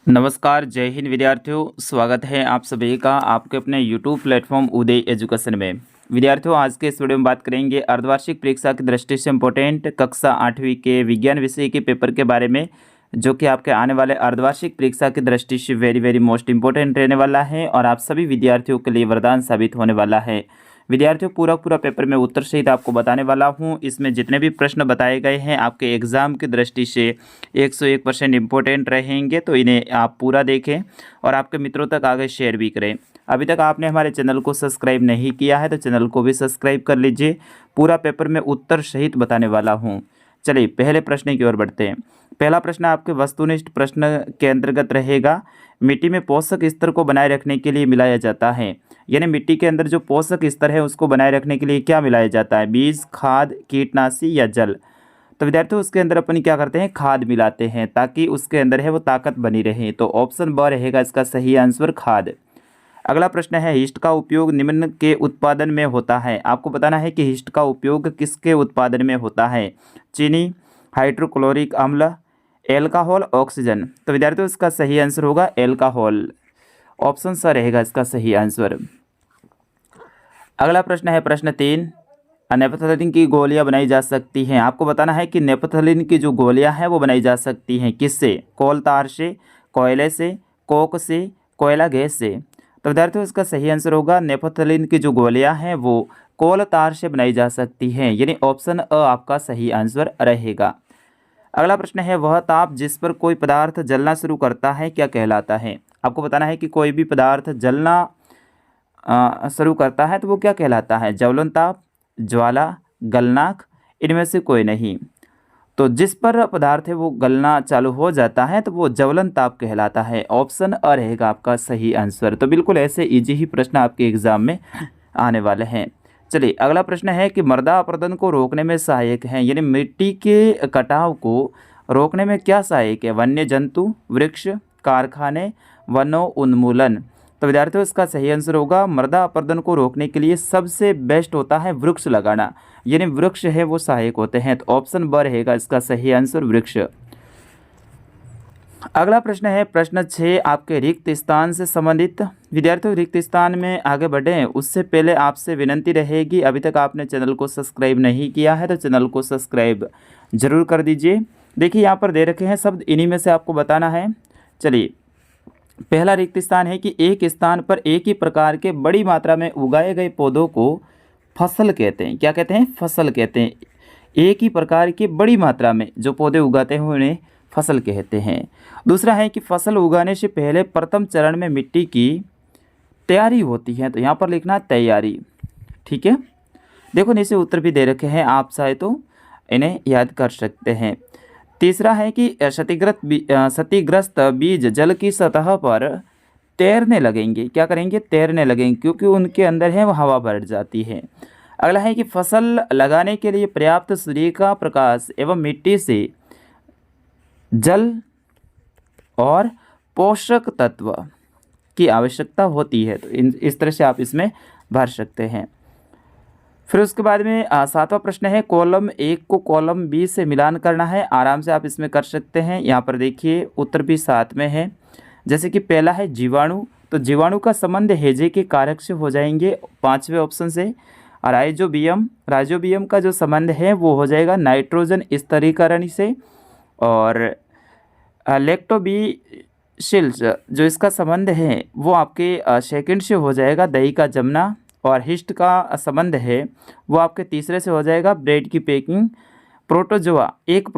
नमस्कार, जय हिंद विद्यार्थियों। स्वागत है आप सभी का आपके अपने यूट्यूब प्लेटफॉर्म उदय एजुकेशन में। विद्यार्थियों, आज के इस वीडियो में बात करेंगे अर्धवार्षिक परीक्षा की दृष्टि से इम्पोर्टेंट कक्षा 8वीं के विज्ञान विषय के पेपर के बारे में, जो कि आपके आने वाले अर्धवार्षिक परीक्षा की दृष्टि से वेरी वेरी मोस्ट इंपॉर्टेंट रहने वाला है और आप सभी विद्यार्थियों के लिए वरदान साबित होने वाला है। विद्यार्थियों, पूरा पेपर में उत्तर सहित आपको बताने वाला हूं। इसमें जितने भी प्रश्न बताए गए हैं आपके एग्ज़ाम की दृष्टि से 101% इम्पोर्टेंट रहेंगे, तो इन्हें आप पूरा देखें और आपके मित्रों तक आगे शेयर भी करें। अभी तक आपने हमारे चैनल को सब्सक्राइब नहीं किया है तो चैनल को भी सब्सक्राइब कर लीजिए। पूरा पेपर में उत्तर सहित बताने वाला हूँ। चलिए पहले प्रश्न की ओर बढ़ते हैं। पहला प्रश्न आपके वस्तुनिष्ठ प्रश्न के अंतर्गत रहेगा। मिट्टी में पोषक स्तर को बनाए रखने के लिए मिलाया जाता है, यानी मिट्टी के अंदर जो पोषक स्तर है उसको बनाए रखने के लिए क्या मिलाया जाता है? बीज, खाद, कीटनाशी या जल? तो विद्यार्थियों, उसके अंदर अपन क्या करते हैं? खाद मिलाते हैं ताकि उसके अंदर है वो ताकत बनी रहे। तो ऑप्शन ब रहेगा इसका सही आंसर, खाद। अगला प्रश्न है, हिस्ट का उपयोग निम्न के उत्पादन में होता है। आपको बताना है कि हिस्ट का उपयोग किसके उत्पादन में होता है? चीनी, हाइड्रोक्लोरिक अम्ल, एल्कोहल, ऑक्सीजन? तो विद्यार्थियों, इसका सही आंसर होगा एल्कोहल। ऑप्शन स रहेगा इसका सही आंसर। अगला प्रश्न है प्रश्न 3, नेपथलीन की गोलियां बनाई जा सकती हैं। आपको बताना है कि नेपथलीन की जो गोलियां हैं वो बनाई जा सकती हैं किससे? कोल तार से, कोयले से, कोक से, कोयला गैस से? तो विद्यार्थियों, इसका सही आंसर होगा नेपथलीन की जो गोलियां हैं वो कोल तार से बनाई जा सकती हैं, यानी ऑप्शन अ आपका सही आंसर रहेगा। अगला प्रश्न है, वह ताप जिस पर कोई पदार्थ जलना शुरू करता है क्या कहलाता है? आपको बताना है कि कोई भी पदार्थ जलना शुरू करता है तो वो क्या कहलाता है? ज्वलन ताप, ज्वाला, गलनांक, इनमें से कोई नहीं। तो जिस पर पदार्थ है वो गलना चालू हो जाता है तो वो ज्वलन ताप कहलाता है। ऑप्शन अ रहेगा आपका सही आंसर। तो बिल्कुल ऐसे इजी ही प्रश्न आपके एग्जाम में आने वाले हैं। चलिए अगला प्रश्न है कि मृदा अपरदन को रोकने में सहायक है, यानी मिट्टी के कटाव को रोकने में क्या सहायक है? वन्य जंतु, वृक्ष, कारखाने, वनों उन्मूलन? तो विद्यार्थियों, इसका सही आंसर होगा मृदा अपरदन को रोकने के लिए सबसे बेस्ट होता है वृक्ष लगाना, यानी वृक्ष है वो सहायक होते हैं। तो ऑप्शन ब रहेगा इसका सही आंसर, वृक्ष। अगला प्रश्न है प्रश्न 6, आपके रिक्त स्थान से संबंधित। विद्यार्थियों, रिक्त स्थान में आगे बढ़ें उससे पहले आपसे विनंती रहेगी, अभी तक आपने चैनल को सब्सक्राइब नहीं किया है तो चैनल को सब्सक्राइब जरूर कर दीजिए। देखिए यहाँ पर दे रखे हैं शब्द, इन्हीं में से आपको बताना है। चलिए, पहला रिक्त स्थान है कि एक स्थान पर एक ही प्रकार के बड़ी मात्रा में उगाए गए पौधों को फसल कहते हैं। क्या कहते हैं? फसल कहते हैं। एक ही प्रकार की बड़ी मात्रा में जो पौधे उगाते हैं उन्हें फसल कहते हैं। दूसरा है कि फसल उगाने से पहले प्रथम चरण में मिट्टी की तैयारी होती है, तो यहाँ पर लिखना है तैयारी। ठीक है, देखो नीचे उत्तर भी दे रखे हैं, आप चाहे तो इन्हें याद कर सकते हैं। तीसरा है कि क्षतिग्रस्त बीज जल की सतह पर तैरने लगेंगे। क्या करेंगे? तैरने लगेंगे, क्योंकि उनके अंदर है वो हवा भर जाती है। अगला है कि फसल लगाने के लिए पर्याप्त सूर्य का प्रकाश एवं मिट्टी से जल और पोषक तत्व की आवश्यकता होती है। तो इस तरह से आप इसमें भर सकते हैं। फिर उसके बाद में 7वां प्रश्न है, कॉलम 1 को कॉलम बी से मिलान करना है। आराम से आप इसमें कर सकते हैं। यहाँ पर देखिए उत्तर भी साथ में है। जैसे कि पहला है जीवाणु, तो जीवाणु का संबंध हेजे के कारक से हो जाएंगे 5वें ऑप्शन से। और राइजोबियम का जो संबंध है वो हो जाएगा नाइट्रोजन स्तरीकरण से। और लैक्टोबैसिलस जो इसका संबंध है वो आपके सेकंड से हो जाएगा, दही का जमना। और हिस्ट का संबंध है वो आपके तीसरे से हो जाएगा, ब्रेड की पैकिंग। एक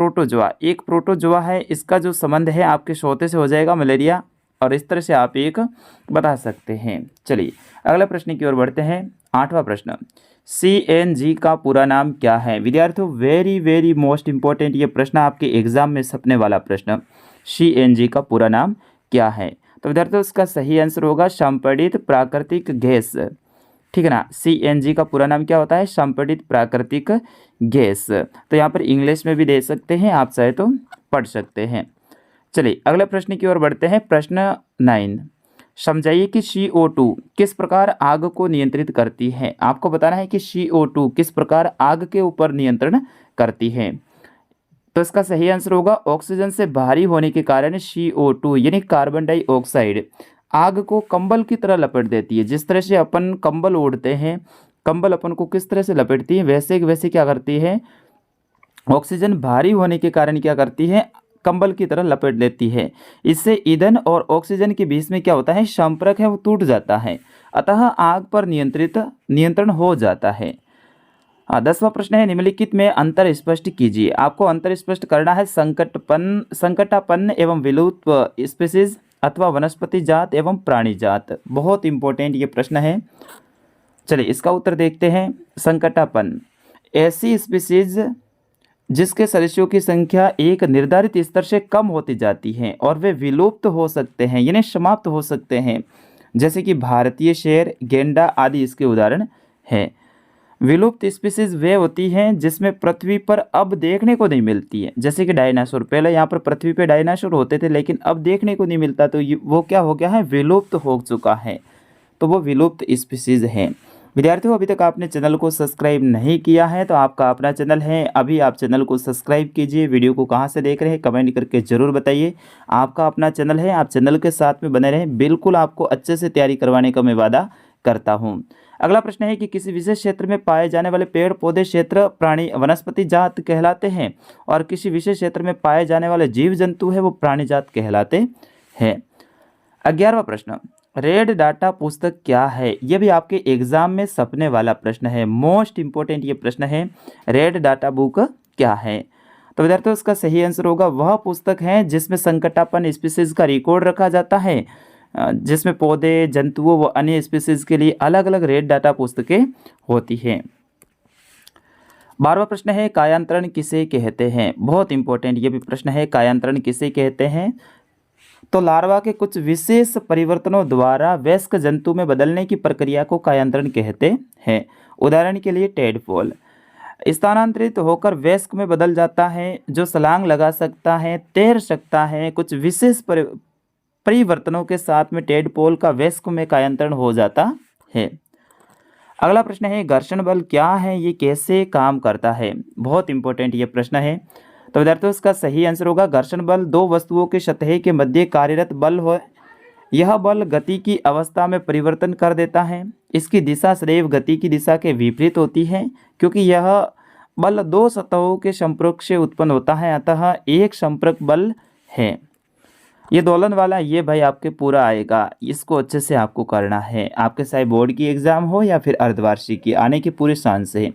प्रोटोजोआ है, इसका जो संबंध है आपके चौथे से हो जाएगा, मलेरिया। और इस तरह से आप एक बता सकते हैं। चलिए अगले प्रश्न की ओर बढ़ते हैं। 8वां प्रश्न, CNG का पूरा नाम क्या है? विद्यार्थियों, वेरी वेरी मोस्ट इंपॉर्टेंट ये प्रश्न आपके एग्जाम में छपने वाला प्रश्न। CNG का पूरा नाम क्या है? तो विद्यार्थियों, इसका सही आंसर होगा संपीड़ित प्राकृतिक गैस। ठीक है ना, CNG का पूरा नाम क्या होता है? संपीड़ित प्राकृतिक गैस। तो यहाँ पर इंग्लिश में भी दे सकते हैं, आप चाहे तो पढ़ सकते हैं। चलिए अगले प्रश्न की ओर बढ़ते हैं। प्रश्न 9, समझाइए कि CO2 किस प्रकार आग को नियंत्रित करती है। आपको बताना है कि CO2 किस प्रकार आग के ऊपर नियंत्रण करती है। तो इसका सही आंसर होगा ऑक्सीजन से भारी होने के कारण CO2 यानी कार्बन डाइऑक्साइड आग को कंबल की तरह लपेट देती है। जिस तरह से अपन कंबल ओढ़ते हैं, कंबल अपन को किस तरह से लपेटती है, वैसे वैसे क्या करती है, ऑक्सीजन भारी होने के कारण क्या करती है, कंबल की तरह लपेट लेती है। इससे ईंधन और ऑक्सीजन के बीच में क्या होता है, संपर्क है वो टूट जाता है, अतः आग पर नियंत्रण हो जाता है। 10वां प्रश्न है, निम्नलिखित में अंतर स्पष्ट कीजिए। आपको अंतर स्पष्ट करना है संकटापन्न एवं विलुप्त स्पीसीज अथवा वनस्पति जात एवं प्राणी जात। बहुत इंपॉर्टेंट ये प्रश्न है। चलिए इसका उत्तर देखते हैं। संकटापन्न ऐसी स्पीसीज जिसके सदस्यों की संख्या एक निर्धारित स्तर से कम होती जाती है और वे विलुप्त हो सकते हैं यानी समाप्त हो सकते हैं, जैसे कि भारतीय शेर, गेंडा आदि इसके उदाहरण हैं। विलुप्त स्पीसीज वे होती हैं जिसमें पृथ्वी पर अब देखने को नहीं मिलती है, जैसे कि डायनासोर। पहले यहाँ पर पृथ्वी पे डायनासोर होते थे लेकिन अब देखने को नहीं मिलता, तो वो क्या हो गया है, विलुप्त हो चुका है, तो वो विलुप्त स्पीसीज हैं। विद्यार्थियों, अभी तक आपने चैनल को सब्सक्राइब नहीं किया है तो आपका अपना चैनल है, अभी आप चैनल को सब्सक्राइब कीजिए। वीडियो को कहाँ से देख रहे हैं कमेंट करके ज़रूर बताइए। आपका अपना चैनल है, आप चैनल के साथ में बने रहें, बिल्कुल आपको अच्छे से तैयारी करवाने का मैं वादा करता हूँ। अगला प्रश्न है कि किसी विशेष क्षेत्र में पाए जाने वाले पेड़ पौधे क्षेत्र प्राणी वनस्पति जात कहलाते हैं और किसी विशेष क्षेत्र में पाए जाने वाले जीव जंतु है वो प्राणी जात कहलाते हैं। 11वां प्रश्न, रेड डाटा पुस्तक क्या है? यह भी आपके एग्जाम में सपने वाला प्रश्न है, मोस्ट इंपोर्टेंट ये प्रश्न है। रेड डाटा बुक क्या है? तो विद्यार्थियों इसका सही आंसर होगा वह पुस्तक है जिसमें संकटापन्न स्पीसीज का रिकॉर्ड रखा जाता है, जिसमें पौधे, जंतुओं व अन्य स्पीसीज के लिए अलग अलग रेड डाटा पुस्तकें होती हैं। 12वां प्रश्न है, कायांतरण किसे कहते हैं? बहुत इंपॉर्टेंट ये भी प्रश्न है, कायांतरण किसे कहते हैं? तो लार्वा के कुछ विशेष परिवर्तनों द्वारा वयस्क जंतु में बदलने की प्रक्रिया को कायांतरण कहते हैं। उदाहरण के लिए टेडपोल स्थानांतरित होकर वयस्क में बदल जाता है, जो छलांग लगा सकता है, तैर सकता है। कुछ विशेष परिवर्तनों के साथ में टेडपोल का वयस्क में कायांतरण हो जाता है। अगला प्रश्न है, घर्षण बल क्या है, ये कैसे काम करता है? बहुत इंपॉर्टेंट ये प्रश्न है। तो विद्यार्थियों इसका सही आंसर होगा घर्षण बल दो वस्तुओं के सतह के मध्य कार्यरत बल हो। यह बल गति की अवस्था में परिवर्तन कर देता है। इसकी दिशा सदैव गति की दिशा के विपरीत होती है, क्योंकि यह बल दो सतहों के संपर्क से उत्पन्न होता है, अतः एक संपर्क बल है। ये दोलन वाला ये भाई आपके पूरा आएगा, इसको अच्छे से आपको करना है, आपके चाहे बोर्ड की एग्जाम हो या फिर अर्धवार्षिक की, आने की पूरी चांस है।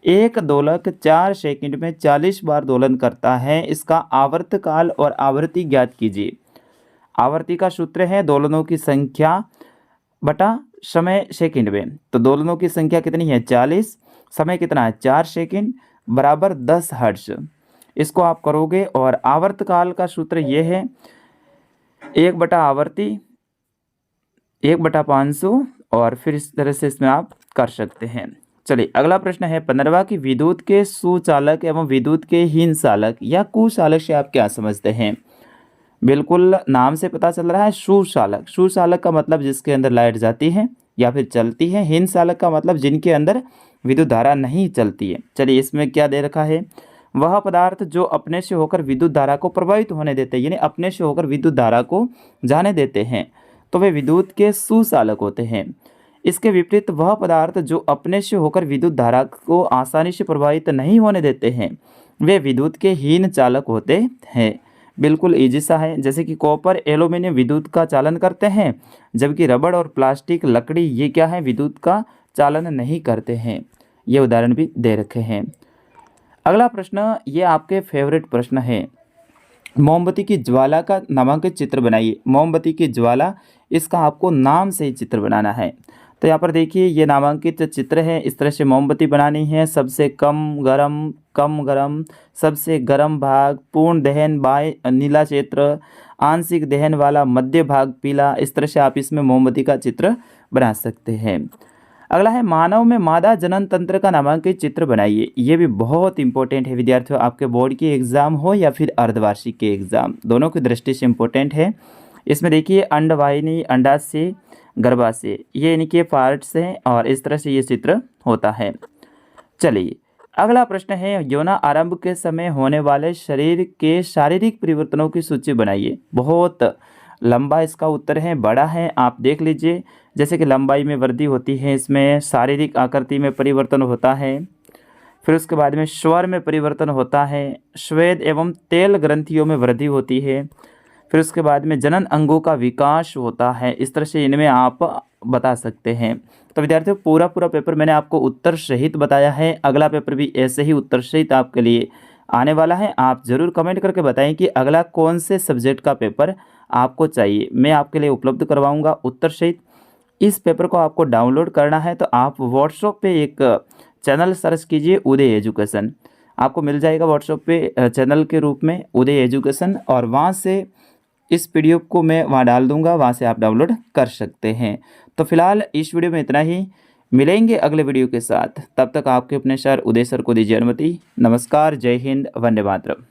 एक दोलक 4 सेकंड में 40 बार दोलन करता है। इसका आवर्तकाल और आवृत्ति ज्ञात कीजिए। आवर्ती का सूत्र है दोलनों की संख्या बटा समय सेकंड में। तो दोलनों की संख्या कितनी है 40, समय कितना है 4 सेकंड बराबर 10 हर्ट्ज। इसको आप करोगे और आवर्तकाल का सूत्र ये है 1 बटा आवर्ती 1 बटा 500, और फिर इस तरह से इसमें आप कर सकते हैं। चलिए अगला प्रश्न है 15वां की विद्युत के सुचालक एवं विद्युत के हीन चालक या कुचालक से आप क्या समझते हैं? बिल्कुल नाम से पता चल रहा है सुचालक। सुचालक का मतलब जिसके अंदर लाइट जाती है या फिर चलती है। हीन चालक का मतलब जिनके अंदर विद्युत धारा नहीं चलती है। चलिए इसमें क्या दे रखा है, वह पदार्थ जो अपने से होकर विद्युत धारा को प्रभावित होने देते हैं, यानी अपने से होकर विद्युत धारा को जाने देते हैं, तो वे विद्युत के सुचालक होते हैं। इसके विपरीत वह पदार्थ जो अपने से होकर विद्युत धारा को आसानी से प्रभावित नहीं होने देते हैं, वे विद्युत के हीन चालक होते हैं। बिल्कुल इजी सा है, जैसे कि कॉपर, एल्यूमिनियम विद्युत का चालन करते हैं, जबकि रबड़ और प्लास्टिक, लकड़ी ये क्या है, विद्युत का चालन नहीं करते हैं। ये उदाहरण भी दे रखे हैं। अगला प्रश्न ये आपके फेवरेट प्रश्न है, मोमबत्ती की ज्वाला का नामांकित चित्र बनाइए। मोमबत्ती की ज्वाला, इसका आपको नाम से ही चित्र बनाना है। तो यहाँ पर देखिए ये नामांकित चित्र है, इस तरह से मोमबत्ती बनानी है। सबसे कम गरम, सबसे गर्म भाग, पूर्ण दहन बाय नीला क्षेत्र, आंशिक दहन वाला मध्य भाग पीला। इस तरह से आप इसमें मोमबत्ती का चित्र बना सकते हैं। अगला है मानव में मादा जनन तंत्र का नामांकित चित्र बनाइए। ये भी बहुत इंपॉर्टेंट है विद्यार्थियों, आपके बोर्ड की एग्जाम हो या फिर अर्धवार्षिक के एग्जाम, दोनों की दृष्टि से इम्पोर्टेंट है। इसमें देखिए अंडवाहिनी, अंडाशय, गर्भाशय, ये इनके पार्ट्स हैं और इस तरह से ये चित्र होता है। चलिए अगला प्रश्न है यौन आरंभ के समय होने वाले शरीर के शारीरिक परिवर्तनों की सूची बनाइए। बहुत लंबा इसका उत्तर है, बड़ा है, आप देख लीजिए। जैसे कि लंबाई में वृद्धि होती है, इसमें शारीरिक आकृति में परिवर्तन होता है, फिर उसके बाद में स्वर में परिवर्तन होता है, श्वेत एवं तेल ग्रंथियों में वृद्धि होती है, फिर उसके बाद में जनन अंगों का विकास होता है। इस तरह से इनमें आप बता सकते हैं। तो विद्यार्थियों पूरा पेपर मैंने आपको उत्तर सहित बताया है। अगला पेपर भी ऐसे ही उत्तर सहित आपके लिए आने वाला है। आप ज़रूर कमेंट करके बताएं कि अगला कौन से सब्जेक्ट का पेपर आपको चाहिए, मैं आपके लिए उपलब्ध करवाऊँगा उत्तर सहित। इस पेपर को आपको डाउनलोड करना है तो आप व्हाट्सएप पे एक चैनल सर्च कीजिए उदय एजुकेशन, आपको मिल जाएगा व्हाट्सएप पे चैनल के रूप में उदय एजुकेशन, और वहाँ से इस पीडीएफ को मैं वहाँ डाल दूँगा, वहाँ से आप डाउनलोड कर सकते हैं। तो फिलहाल इस वीडियो में इतना ही, मिलेंगे अगले वीडियो के साथ। तब तक आपके अपने सर उदय सर को दीजिए अनुमति। नमस्कार, जय हिंद, वंदे मातरम।